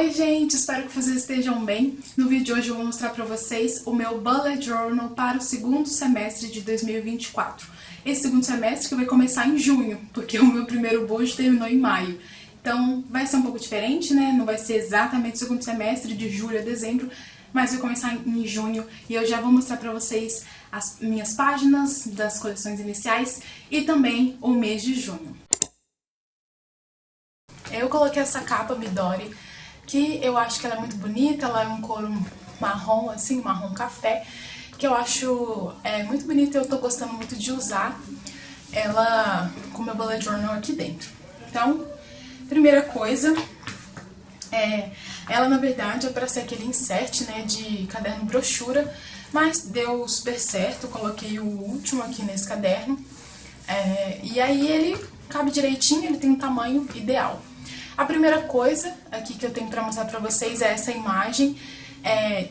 Oi gente, espero que vocês estejam bem. No vídeo de hoje eu vou mostrar para vocês o meu Bullet Journal para o segundo semestre de 2024. Esse segundo semestre que vai começar em junho, porque o meu primeiro bujo terminou em maio. Então vai ser um pouco diferente, né? Não vai ser exatamente o segundo semestre, de julho a dezembro, mas vai começar em junho e eu já vou mostrar para vocês as minhas páginas das coleções iniciais e também o mês de junho. Eu coloquei essa capa Midori, que eu acho que ela é muito bonita, ela é um couro marrom, assim, marrom café, que eu acho muito bonita e eu tô gostando muito de usar ela com meu bullet journal aqui dentro. Então, primeira coisa, ela na verdade é para ser aquele insert, né, de caderno brochura, mas deu super certo, coloquei o último aqui nesse caderno, e aí ele cabe direitinho, ele tem um tamanho ideal. A primeira coisa aqui que eu tenho pra mostrar pra vocês é essa imagem,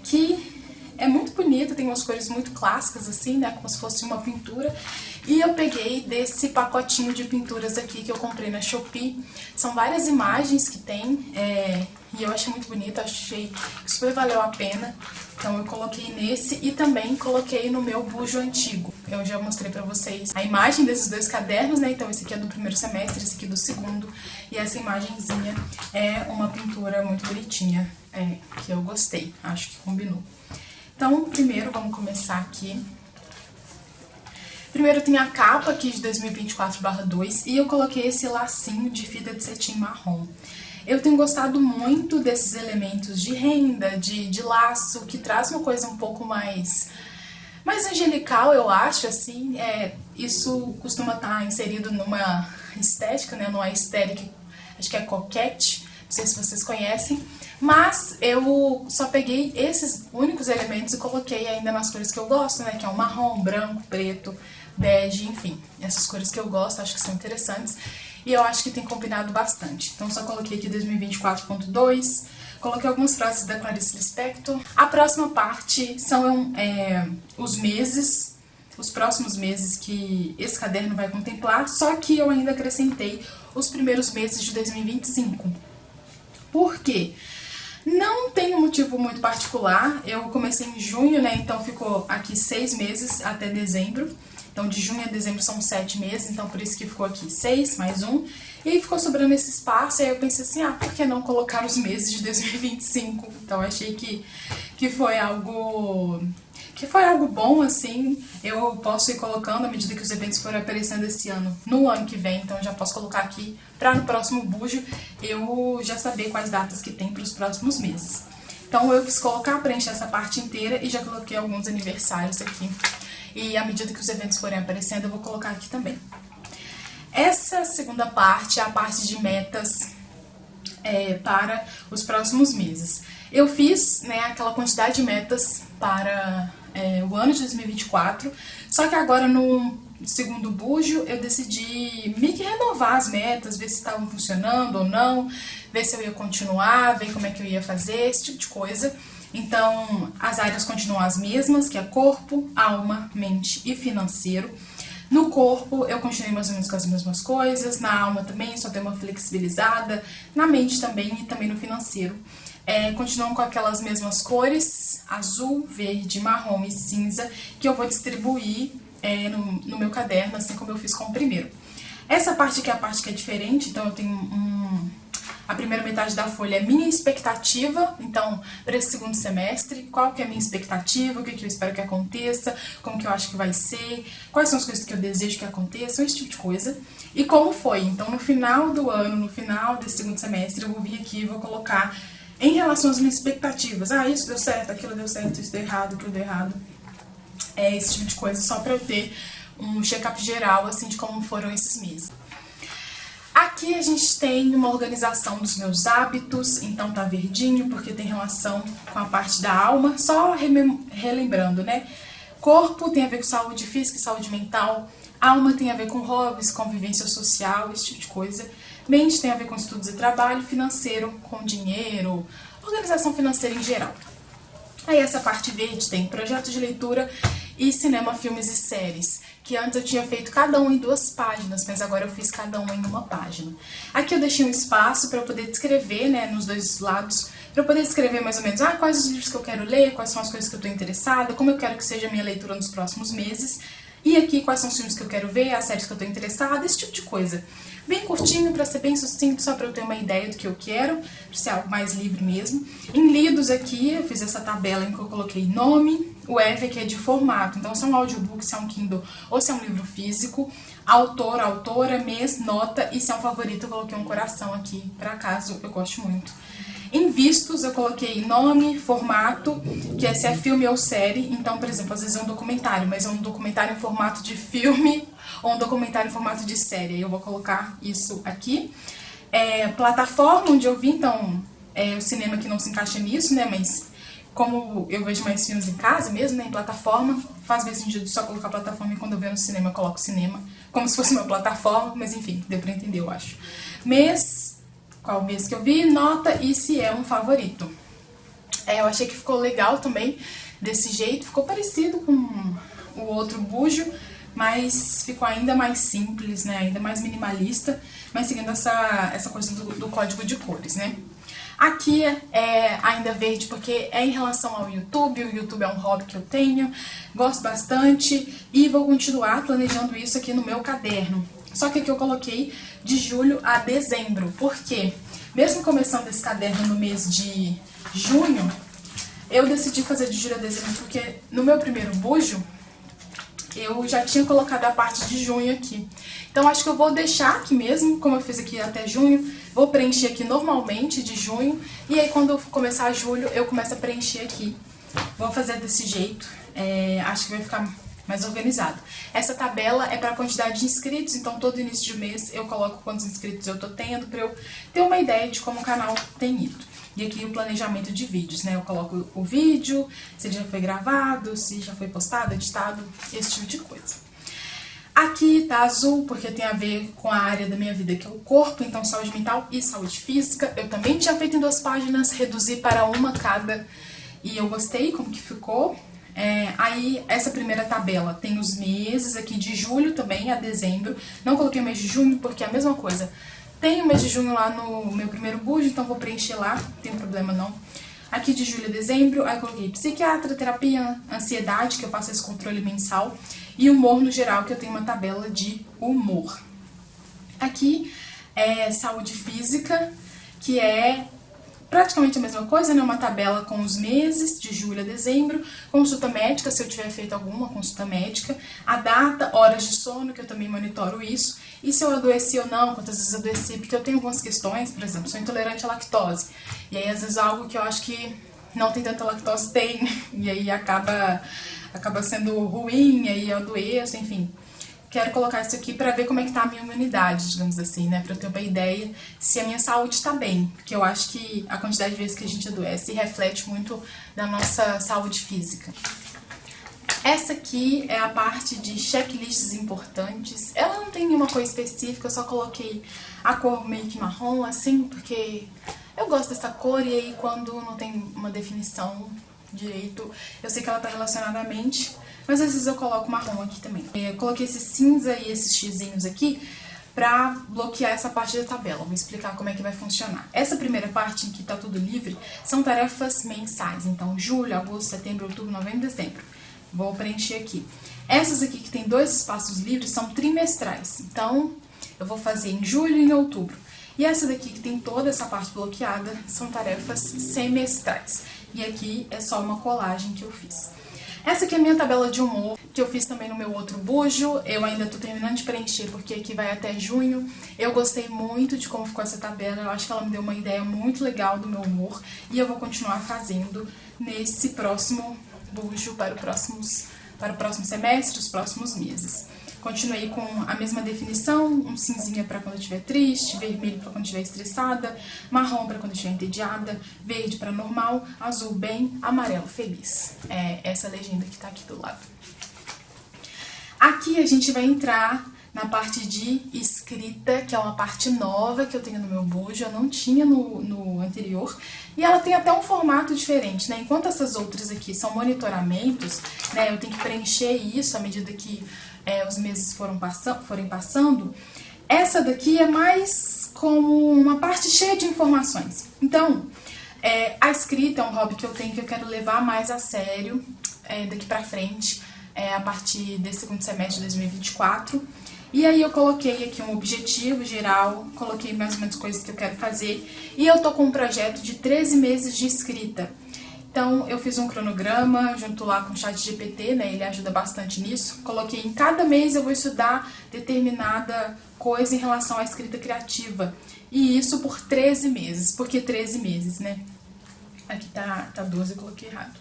que é muito bonita, tem umas cores muito clássicas assim, né, como se fosse uma pintura. E eu peguei desse pacotinho de pinturas aqui que eu comprei na Shopee. São várias imagens que tem, e eu achei muito bonita, achei que super valeu a pena. Então eu coloquei nesse e também coloquei no meu bujo antigo. Eu já mostrei pra vocês a imagem desses dois cadernos, né? Então esse aqui é do primeiro semestre, esse aqui do segundo. E essa imagenzinha é uma pintura muito bonitinha, que eu gostei, acho que combinou. Então primeiro vamos começar aqui. Primeiro tem a capa aqui de 2024/2 e eu coloquei esse lacinho de fita de cetim marrom. Eu tenho gostado muito desses elementos de renda, de laço, que traz uma coisa um pouco mais angelical, eu acho, assim. Isso costuma estar inserido numa estética, né, numa aesthetic, acho que é coquette, não sei se vocês conhecem. Mas eu só peguei esses únicos elementos e coloquei ainda nas cores que eu gosto, né, que é o marrom, branco, preto, bege, enfim. Essas cores que eu gosto, acho que são interessantes. E eu acho que tem combinado bastante. Então só coloquei aqui 2024.2, coloquei algumas frases da Clarice Lispector. A próxima parte são os meses, os próximos meses que esse caderno vai contemplar, só que eu ainda acrescentei os primeiros meses de 2025. Por quê? Não tem um motivo muito particular, eu comecei em junho, né, então ficou aqui 6 meses até dezembro. Então, de junho a dezembro são 7 meses, então por isso que ficou aqui 6 mais 1. E aí ficou sobrando esse espaço, e aí eu pensei assim, por que não colocar os meses de 2025? Então, achei que foi algo bom, assim. Eu posso ir colocando à medida que os eventos forem aparecendo esse ano, no ano que vem. Então, eu já posso colocar aqui para no próximo bujo eu já saber quais datas que tem para os próximos meses. Então, eu quis colocar, preencher essa parte inteira e já coloquei alguns aniversários aqui. E à medida que os eventos forem aparecendo, eu vou colocar aqui também. Essa segunda parte é a parte de metas para os próximos meses. Eu fiz, né, aquela quantidade de metas para o ano de 2024, só que agora no segundo bujo eu decidi meio que renovar as metas, ver se estavam funcionando ou não, ver se eu ia continuar, ver como é que eu ia fazer, esse tipo de coisa. Então, as áreas continuam as mesmas, que é corpo, alma, mente e financeiro. No corpo, eu continuei mais ou menos com as mesmas coisas, na alma também, só dei uma flexibilizada, na mente também e também no financeiro. Continuam com aquelas mesmas cores, azul, verde, marrom e cinza, que eu vou distribuir no meu caderno, assim como eu fiz com o primeiro. Essa parte aqui é a parte que é diferente, então eu tenho a primeira metade da folha é minha expectativa, então, para esse segundo semestre, qual que é a minha expectativa, o que eu espero que aconteça, como que eu acho que vai ser, quais são as coisas que eu desejo que aconteçam, esse tipo de coisa. E como foi. Então, no final do ano, no final desse segundo semestre, eu vou vir aqui e vou colocar em relação às minhas expectativas. Isso deu certo, aquilo deu certo, isso deu errado, aquilo deu errado. Esse tipo de coisa, só para eu ter um check-up geral, assim, de como foram esses meses. Aqui a gente tem uma organização dos meus hábitos, então tá verdinho porque tem relação com a parte da alma, só relembrando, né? Corpo tem a ver com saúde física e saúde mental, alma tem a ver com hobbies, convivência social, esse tipo de coisa, mente tem a ver com estudos e trabalho, financeiro com dinheiro, organização financeira em geral. Aí essa parte verde tem projeto de leitura e cinema, filmes e séries, que antes eu tinha feito cada um em 2 páginas, mas agora eu fiz cada um em 1 página. Aqui eu deixei um espaço para eu poder descrever, né, nos 2 lados, para eu poder escrever mais ou menos quais os livros que eu quero ler, quais são as coisas que eu estou interessada, como eu quero que seja a minha leitura nos próximos meses, e aqui quais são os filmes que eu quero ver, as séries que eu estou interessada, esse tipo de coisa. Bem curtinho, para ser bem sucinto, só para eu ter uma ideia do que eu quero, para ser algo mais livre mesmo. Em lidos aqui, eu fiz essa tabela em que eu coloquei nome, o F que é de formato, então se é um audiobook, se é um Kindle ou se é um livro físico, autor, autora, mês, nota, e se é um favorito eu coloquei um coração aqui, para caso eu goste muito. Em vistos eu coloquei nome, formato, que é se é filme ou série, então, por exemplo, às vezes é um documentário, mas é um documentário em formato de filme ou um documentário em formato de série, eu vou colocar isso aqui. Plataforma onde eu vi, então, o cinema que não se encaixa nisso, né, mas como eu vejo mais filmes em casa mesmo, né, em plataforma, faz mais sentido só colocar plataforma e quando eu ver no cinema eu coloco cinema, como se fosse uma plataforma, mas enfim, deu pra entender, eu acho. Mês, qual mês que eu vi, nota e se é um favorito. Eu achei que ficou legal também, desse jeito, ficou parecido com o outro bujo, mas ficou ainda mais simples, né, ainda mais minimalista, mas seguindo essa coisa do código de cores, né. Aqui é ainda verde porque é em relação ao YouTube, o YouTube é um hobby que eu tenho, gosto bastante e vou continuar planejando isso aqui no meu caderno. Só que aqui eu coloquei de julho a dezembro, porque mesmo começando esse caderno no mês de junho, eu decidi fazer de julho a dezembro porque no meu primeiro bujo eu já tinha colocado a parte de junho aqui. Então acho que eu vou deixar aqui mesmo, como eu fiz aqui até junho, vou preencher aqui normalmente de junho, e aí quando eu começar julho eu começo a preencher aqui. Vou fazer desse jeito, acho que vai ficar mais organizado. Essa tabela é para a quantidade de inscritos, então todo início de mês eu coloco quantos inscritos eu tô tendo, para eu ter uma ideia de como o canal tem ido. E aqui o planejamento de vídeos, né? Eu coloco o vídeo, se ele já foi gravado, se já foi postado, editado, esse tipo de coisa. Aqui tá azul porque tem a ver com a área da minha vida que é o corpo, então saúde mental e saúde física. Eu também tinha feito em 2 páginas, reduzi para uma cada e eu gostei como que ficou. Aí essa primeira tabela tem os meses aqui de julho também a dezembro. Não coloquei o mês de junho porque é a mesma coisa. Tem o mês de junho lá no meu primeiro bujo, então vou preencher lá, não tem problema não. Aqui de julho a dezembro, aí coloquei psiquiatra, terapia, ansiedade, que eu faço esse controle mensal, e humor no geral, que eu tenho uma tabela de humor. Aqui é saúde física, que é praticamente a mesma coisa, né? Uma tabela com os meses, de julho a dezembro, consulta médica, se eu tiver feito alguma consulta médica, a data, horas de sono, que eu também monitoro isso, e se eu adoeci ou não, quantas vezes eu adoeci, porque eu tenho algumas questões, por exemplo, sou intolerante à lactose, e aí às vezes algo que eu acho que não tem tanta lactose tem, e aí acaba sendo ruim, aí eu adoeço, enfim. Quero colocar isso aqui para ver como é que tá a minha imunidade, digamos assim, né? Para eu ter uma ideia se a minha saúde está bem, porque eu acho que a quantidade de vezes que a gente adoece reflete muito da nossa saúde física. Essa aqui é a parte de checklists importantes. Ela não tem nenhuma cor específica, eu só coloquei a cor meio que marrom, assim, porque eu gosto dessa cor e aí quando não tem uma definição direito, eu sei que ela tá relacionada à mente, mas às vezes eu coloco marrom aqui também. Eu coloquei esse cinza e esses xizinhos aqui pra bloquear essa parte da tabela. Vou explicar como é que vai funcionar. Essa primeira parte em que tá tudo livre são tarefas mensais, então julho, agosto, setembro, outubro, novembro, dezembro. Vou preencher aqui. Essas aqui que tem 2 espaços livres são trimestrais, então eu vou fazer em julho e em outubro. E essa daqui que tem toda essa parte bloqueada são tarefas semestrais. E aqui é só uma colagem que eu fiz. Essa aqui é a minha tabela de humor, que eu fiz também no meu outro bujo. Eu ainda tô terminando de preencher, porque aqui vai até junho. Eu gostei muito de como ficou essa tabela. Eu acho que ela me deu uma ideia muito legal do meu humor. E eu vou continuar fazendo nesse próximo bujo para o próximo semestre, os próximos meses. Continuei com a mesma definição, um cinzinha para quando eu estiver triste, vermelho para quando eu estiver estressada, marrom para quando eu estiver entediada, verde para normal, azul bem, amarelo feliz. É essa legenda que tá aqui do lado. Aqui a gente vai entrar na parte de escrita, que é uma parte nova que eu tenho no meu bujo, eu não tinha no anterior, e ela tem até um formato diferente, né? Enquanto essas outras aqui são monitoramentos, né, eu tenho que preencher isso à medida que os meses forem passando, essa daqui é mais como uma parte cheia de informações. Então, A escrita é um hobby que eu tenho que eu quero levar mais a sério daqui pra frente, a partir desse segundo semestre de 2024. E aí eu coloquei aqui um objetivo geral, coloquei mais ou menos coisas que eu quero fazer, e eu tô com um projeto de 13 meses de escrita. Então eu fiz um cronograma junto lá com o ChatGPT, né, ele ajuda bastante nisso. Coloquei em cada mês eu vou estudar determinada coisa em relação à escrita criativa. E isso por 13 meses. Por que 13 meses, né? Aqui tá 12, eu coloquei errado.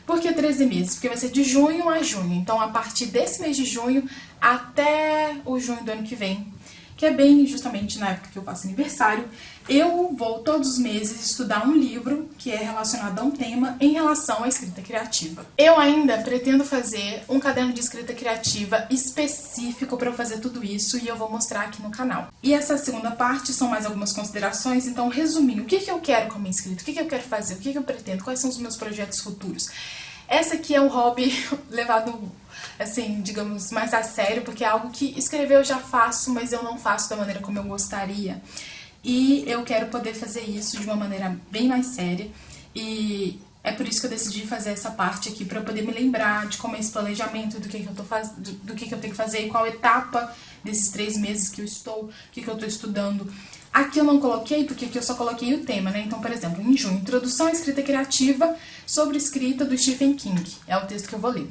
Por que 13 meses? Porque vai ser de junho a junho. Então, a partir desse mês de junho até o junho do ano que vem, que é bem justamente na época que eu faço aniversário, eu vou todos os meses estudar um livro que é relacionado a um tema em relação à escrita criativa. Eu ainda pretendo fazer um caderno de escrita criativa específico para fazer tudo isso e eu vou mostrar aqui no canal. E essa segunda parte são mais algumas considerações, então resumindo, o que eu quero com a minha escrita, o que eu quero fazer, o que eu pretendo, quais são os meus projetos futuros. Essa aqui é um hobby levado, assim, digamos, mais a sério, porque é algo que escrever eu já faço, mas eu não faço da maneira como eu gostaria. E eu quero poder fazer isso de uma maneira bem mais séria. E é por isso que eu decidi fazer essa parte aqui, para poder me lembrar de como é esse planejamento, do que eu tô do que eu tenho que fazer, qual etapa desses 3 meses que eu estou, o que eu tô estudando. Aqui eu não coloquei, porque aqui eu só coloquei o tema, né? Então, por exemplo, em junho, Introdução à Escrita Criativa sobre Escrita do Stephen King. É o texto que eu vou ler.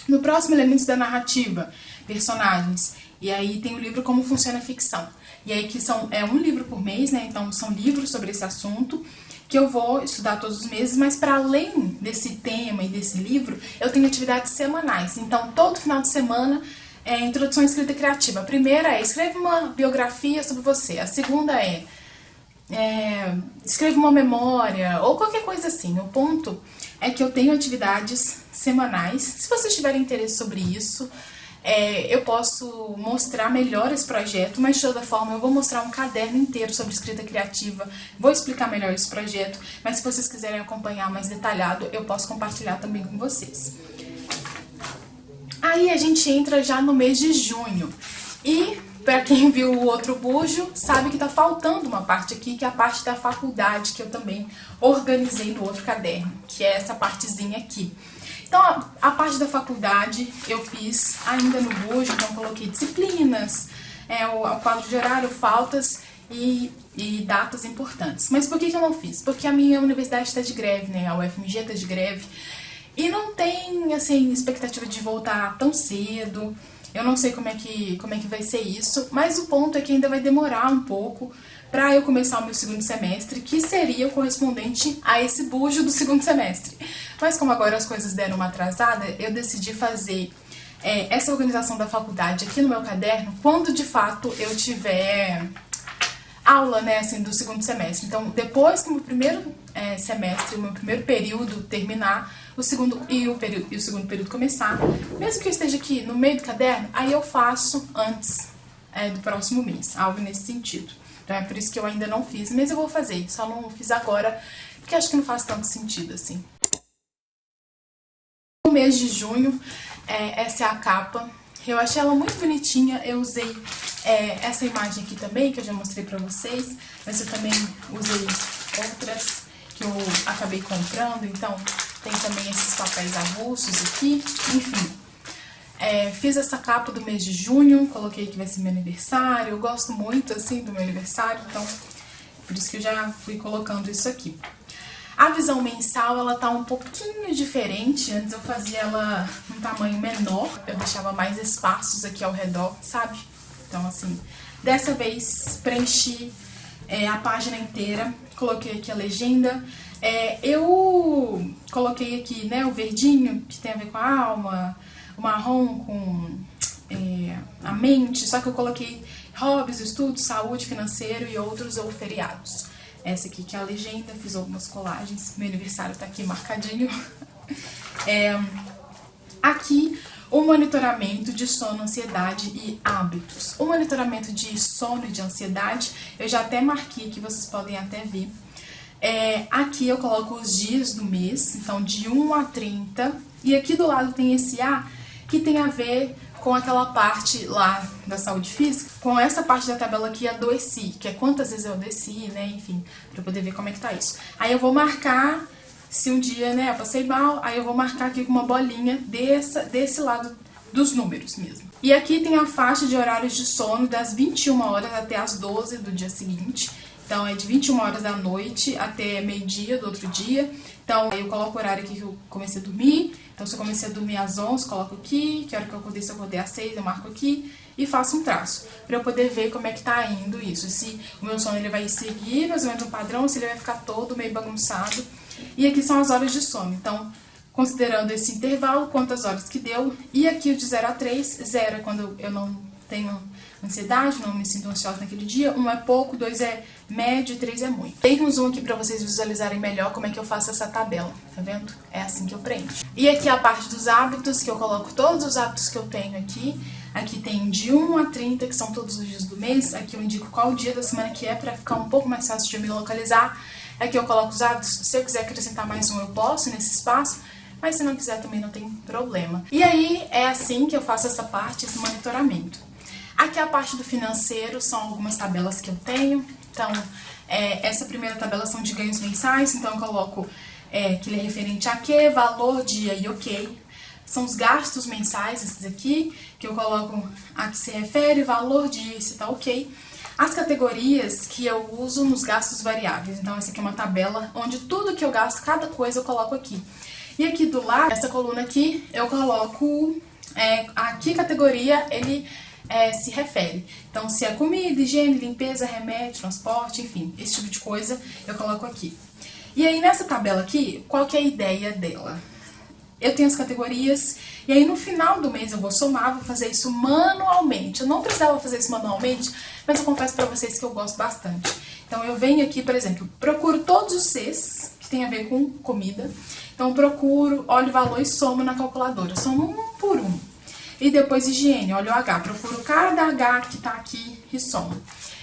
No próximo, Elementos da Narrativa, Personagens. E aí tem o livro Como Funciona a Ficção. E aí que é um livro por mês, né? Então são livros sobre esse assunto que eu vou estudar todos os meses, mas para além desse tema e desse livro, eu tenho atividades semanais. Então, todo final de semana Introdução à Escrita Criativa. A primeira escreve uma biografia sobre você. A segunda escreve uma memória ou qualquer coisa assim. O ponto é que eu tenho atividades semanais. Se vocês tiverem interesse sobre isso, eu posso mostrar melhor esse projeto, mas de toda forma eu vou mostrar um caderno inteiro sobre escrita criativa, vou explicar melhor esse projeto, mas se vocês quiserem acompanhar mais detalhado, eu posso compartilhar também com vocês. Aí a gente entra já no mês de junho. E, para quem viu o outro bujo, sabe que tá faltando uma parte aqui, que é a parte da faculdade, que eu também organizei no outro caderno, que é essa partezinha aqui. Então, a parte da faculdade eu fiz ainda no bujo, então coloquei disciplinas, o quadro de horário, faltas e datas importantes. Mas por que eu não fiz? Porque a minha universidade está de greve, né? A UFMG está de greve. E não tem, assim, expectativa de voltar tão cedo. Eu não sei como é que vai ser isso, mas o ponto é que ainda vai demorar um pouco para eu começar o meu segundo semestre, que seria o correspondente a esse bujo do segundo semestre. Mas como agora as coisas deram uma atrasada, eu decidi fazer essa organização da faculdade aqui no meu caderno quando de fato eu tiver aula, né, assim, do segundo semestre. Então, depois que o meu primeiro semestre, o meu primeiro período terminar, o segundo período começar, mesmo que eu esteja aqui no meio do caderno, aí eu faço antes do próximo mês, algo nesse sentido. Então é por isso que eu ainda não fiz, mas eu vou fazer, só não fiz agora, porque acho que não faz tanto sentido assim. No mês de junho, essa é a capa. Eu achei ela muito bonitinha, eu usei essa imagem aqui também, que eu já mostrei pra vocês, mas eu também usei outras que eu acabei comprando, então tem também esses papéis avulsos aqui, enfim. Fiz essa capa do mês de junho, coloquei que vai ser meu aniversário, eu gosto muito assim do meu aniversário, então por isso que eu já fui colocando isso aqui. A visão mensal, ela tá um pouquinho diferente, antes eu fazia ela num tamanho menor, eu deixava mais espaços aqui ao redor, sabe? Então assim, dessa vez preenchi a página inteira, coloquei aqui a legenda, eu coloquei aqui, né, o verdinho, que tem a ver com a alma, o marrom com a mente, só que eu coloquei hobbies, estudos, saúde, financeiro e outros ou feriados. Essa aqui que é a legenda, fiz algumas colagens, meu aniversário tá aqui marcadinho. Aqui, o monitoramento de sono, ansiedade e hábitos. O monitoramento de sono e de ansiedade, eu já até marquei aqui, vocês podem até ver. Aqui eu coloco os dias do mês, então de 1 a 30, e aqui do lado tem esse A, que tem a ver com aquela parte lá da saúde física, com essa parte da tabela aqui adoeci, que é quantas vezes eu adoeci, né, enfim, pra eu poder ver como é que tá isso. Aí eu vou marcar, se um dia, né, eu passei mal, aí eu vou marcar aqui com uma bolinha desse lado dos números mesmo. E aqui tem a faixa de horários de sono das 21 horas até as 12 do dia seguinte. Então é de 21 horas da noite até meio-dia do outro dia. Então aí eu coloco o horário aqui que eu comecei a dormir. Então se eu comecei a dormir às 11, coloco aqui. Que hora que eu acordei, se eu acordei às 6, eu marco aqui. E faço um traço, pra eu poder ver como é que tá indo isso. Se o meu sono ele vai seguir mais ou menos um padrão, se ele vai ficar todo meio bagunçado. E aqui são as horas de sono. Então, considerando esse intervalo, quantas horas que deu. E aqui o de 0 a 3, 0 é quando eu não tenho ansiedade, não me sinto ansiosa naquele dia. 1 é pouco, 2 é médio e 3 é muito. Dei um zoom aqui pra vocês visualizarem melhor como é que eu faço essa tabela, tá vendo? É assim que eu preencho. E aqui a parte dos hábitos, que eu coloco todos os hábitos que eu tenho aqui. Aqui tem de 1 a 30, que são todos os dias do mês. Aqui eu indico qual dia da semana que é, pra ficar um pouco mais fácil de me localizar. Aqui eu coloco os hábitos. Se eu quiser acrescentar mais um, eu posso nesse espaço. Mas se não quiser também não tem problema. E aí é assim que eu faço essa parte, esse monitoramento. Aqui a parte do financeiro são algumas tabelas que eu tenho. Então, essa primeira tabela são de ganhos mensais. Então eu coloco que ele é referente a quê, valor, dia e ok. São os gastos mensais, esses aqui, que eu coloco a que se refere, valor, dia e se tá ok. As categorias que eu uso nos gastos variáveis. Então essa aqui é uma tabela onde tudo que eu gasto, cada coisa eu coloco aqui. E aqui do lado, essa coluna aqui, eu coloco a que categoria ele se refere. Então, se é comida, higiene, limpeza, remédio, transporte, enfim, esse tipo de coisa, eu coloco aqui. E aí, nessa tabela aqui, qual que é a ideia dela? Eu tenho as categorias, e aí no final do mês eu vou somar, vou fazer isso manualmente. Eu não precisava fazer isso manualmente, mas eu confesso pra vocês que eu gosto bastante. Então, eu venho aqui, por exemplo, procuro todos os Cs que tem a ver com comida. Então, procuro, olho o valor e somo na calculadora. Somo um por um. E depois higiene, olho o H. Procuro cada H que tá aqui e somo.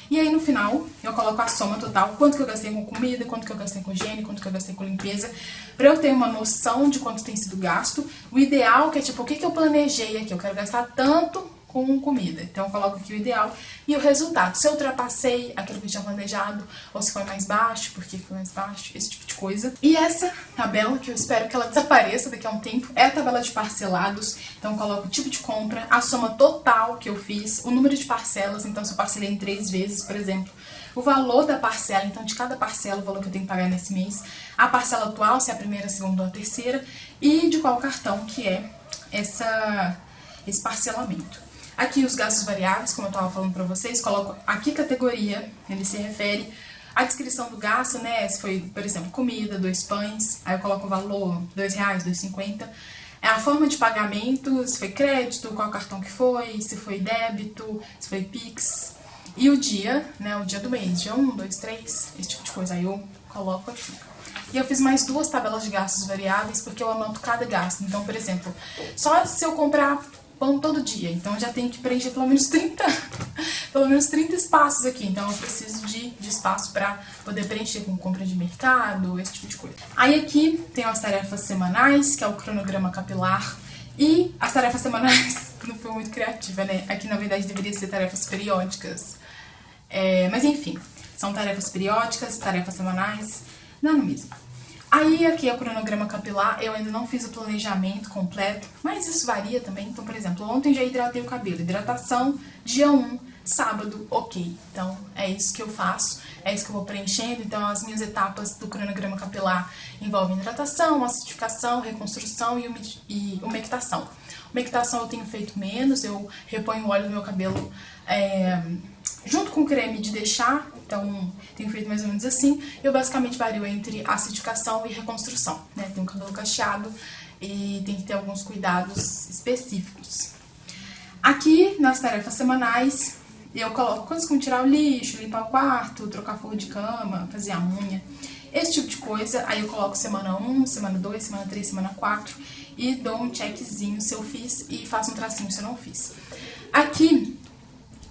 E aí, no final, eu coloco a soma total. Quanto que eu gastei com comida, quanto que eu gastei com higiene, quanto que eu gastei com limpeza. Pra eu ter uma noção de quanto tem sido gasto. O ideal que é tipo, o que que eu planejei aqui? Eu quero gastar tanto com comida. Então, eu coloco aqui o ideal e o resultado. Se eu ultrapassei aquilo que eu tinha planejado, ou se foi mais baixo, porque foi mais baixo, esse tipo de coisa. E essa tabela, que eu espero que ela desapareça daqui a um tempo, é a tabela de parcelados. Então, eu coloco o tipo de compra, a soma total que eu fiz, o número de parcelas. Então, se eu parcelei em 3 vezes, por exemplo, o valor da parcela, então de cada parcela, o valor que eu tenho que pagar nesse mês, a parcela atual, se é a primeira, a segunda ou a terceira, e de qual cartão que é esse parcelamento. Aqui os gastos variáveis, como eu estava falando para vocês, coloco a que categoria ele se refere, a descrição do gasto, né, se foi, por exemplo, comida, 2 pães, aí eu coloco o valor, R$2, R$2,50, a forma de pagamento, se foi crédito, qual cartão que foi, se foi débito, se foi Pix, e o dia, né, o dia do mês, dia 1, 2, 3, esse tipo de coisa, aí eu coloco aqui. E eu fiz mais 2 tabelas de gastos variáveis, porque eu anoto cada gasto. Então, por exemplo, só se eu comprar pão todo dia, então eu já tenho que preencher pelo menos 30 espaços aqui, então eu preciso de espaço para poder preencher com compra de mercado, esse tipo de coisa. Aí aqui tem as tarefas semanais, que é o cronograma capilar, e as tarefas semanais não foi muito criativa, né? Aqui na verdade deveria ser tarefas periódicas, mas enfim, são tarefas periódicas, tarefas semanais, não mesmo. Aí aqui é o cronograma capilar, eu ainda não fiz o planejamento completo, mas isso varia também. Então, por exemplo, ontem já hidratei o cabelo, hidratação, dia 1, sábado, ok. Então, é isso que eu faço, é isso que eu vou preenchendo. Então, as minhas etapas do cronograma capilar envolvem hidratação, acidificação, reconstrução e umectação. Umectação eu tenho feito menos, eu reponho o óleo do meu cabelo junto com o creme de deixar, então tenho feito mais ou menos assim. Eu basicamente vario entre acidificação e reconstrução, né? Tenho o cabelo cacheado e tem que ter alguns cuidados específicos. Aqui, nas tarefas semanais, eu coloco coisas como tirar o lixo, limpar o quarto, trocar forro de cama, fazer a unha, esse tipo de coisa. Aí eu coloco semana 1, semana 2, semana 3, semana 4 e dou um checkzinho se eu fiz e faço um tracinho se eu não fiz. Aqui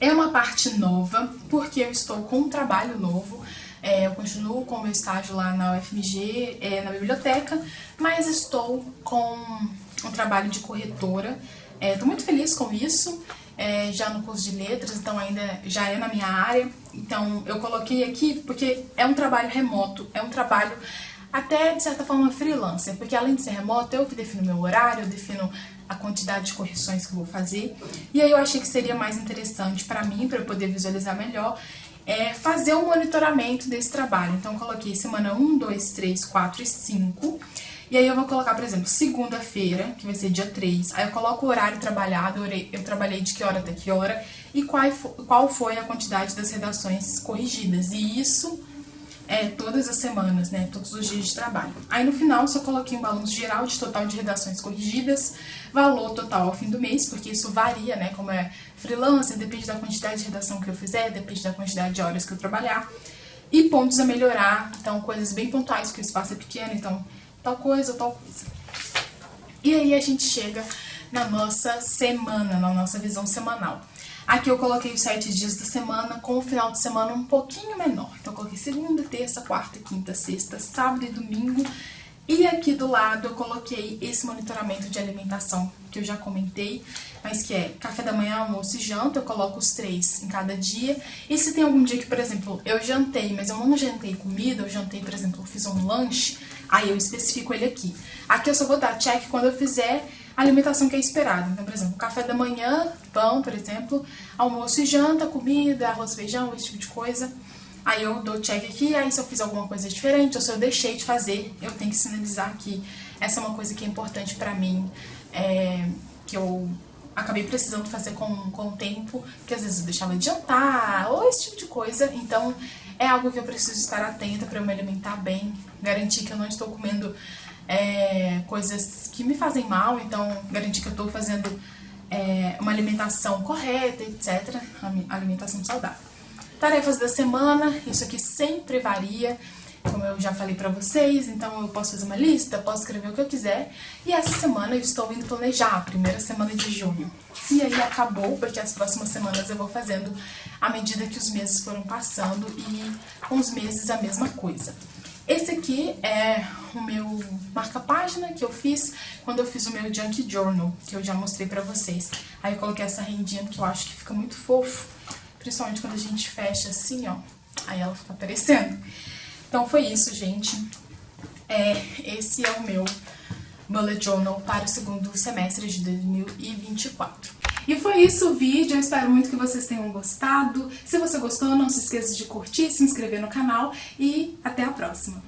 é uma parte nova, porque eu estou com um trabalho novo. Eu continuo com o meu estágio lá na UFMG, na biblioteca, mas estou com um trabalho de corretora Tô muito feliz com isso, já no curso de letras, então ainda já é na minha área. Então eu coloquei aqui porque é um trabalho remoto, é um trabalho até de certa forma freelancer, porque além de ser remoto, eu que defino meu horário, eu defino a quantidade de correções que eu vou fazer. E aí eu achei que seria mais interessante para mim, para eu poder visualizar melhor, fazer um monitoramento desse trabalho. Então eu coloquei semana 1, 2, 3, 4 e 5. E aí eu vou colocar, por exemplo, segunda-feira, que vai ser dia 3. Aí eu coloco o horário trabalhado, eu trabalhei de que hora até que hora, e qual foi a quantidade das redações corrigidas. E isso todas as semanas, né? Todos os dias de trabalho. Aí no final eu só coloquei um balanço geral de total de redações corrigidas, valor total ao fim do mês, porque isso varia, né? Como é freelancer, depende da quantidade de redação que eu fizer, depende da quantidade de horas que eu trabalhar. E pontos a melhorar, então coisas bem pontuais, porque o espaço é pequeno, então tal coisa, tal coisa. E aí a gente chega na nossa semana, na nossa visão semanal. Aqui eu coloquei os 7 dias da semana com o final de semana um pouquinho menor. Então eu coloquei segunda, terça, quarta, quinta, sexta, sábado e domingo. E aqui do lado eu coloquei esse monitoramento de alimentação que eu já comentei, mas que é café da manhã, almoço e janta. Eu coloco os 3 em cada dia. E se tem algum dia que, por exemplo, eu jantei, mas eu não jantei comida, eu jantei, por exemplo, eu fiz um lanche, aí eu especifico ele aqui. Aqui eu só vou dar check quando eu fizer a alimentação que é esperada. Então, por exemplo, café da manhã, pão, por exemplo, almoço e janta, comida, arroz, feijão, esse tipo de coisa. Aí eu dou check aqui, aí se eu fiz alguma coisa diferente ou se eu deixei de fazer, eu tenho que sinalizar que essa é uma coisa que é importante pra mim, que eu acabei precisando fazer com o tempo, que às vezes eu deixava de jantar, ou esse tipo de coisa. Então, é algo que eu preciso estar atenta pra eu me alimentar bem, garantir que eu não estou comendo coisas que me fazem mal, então garantir que eu estou fazendo uma alimentação correta, etc. Alimentação saudável. Tarefas da semana, isso aqui sempre varia, como eu já falei pra vocês, então eu posso fazer uma lista, posso escrever o que eu quiser. E essa semana eu estou indo planejar a primeira semana de junho. E aí acabou, porque as próximas semanas eu vou fazendo à medida que os meses foram passando e com os meses a mesma coisa. Esse aqui é o meu marca-página que eu fiz quando eu fiz o meu Junk Journal, que eu já mostrei pra vocês. Aí eu coloquei essa rendinha que eu acho que fica muito fofo, principalmente quando a gente fecha assim, ó, aí ela fica aparecendo. Então foi isso, gente. Esse é o meu Bullet Journal para o segundo semestre de 2024. E foi isso o vídeo, eu espero muito que vocês tenham gostado. Se você gostou, não se esqueça de curtir, se inscrever no canal e até a próxima.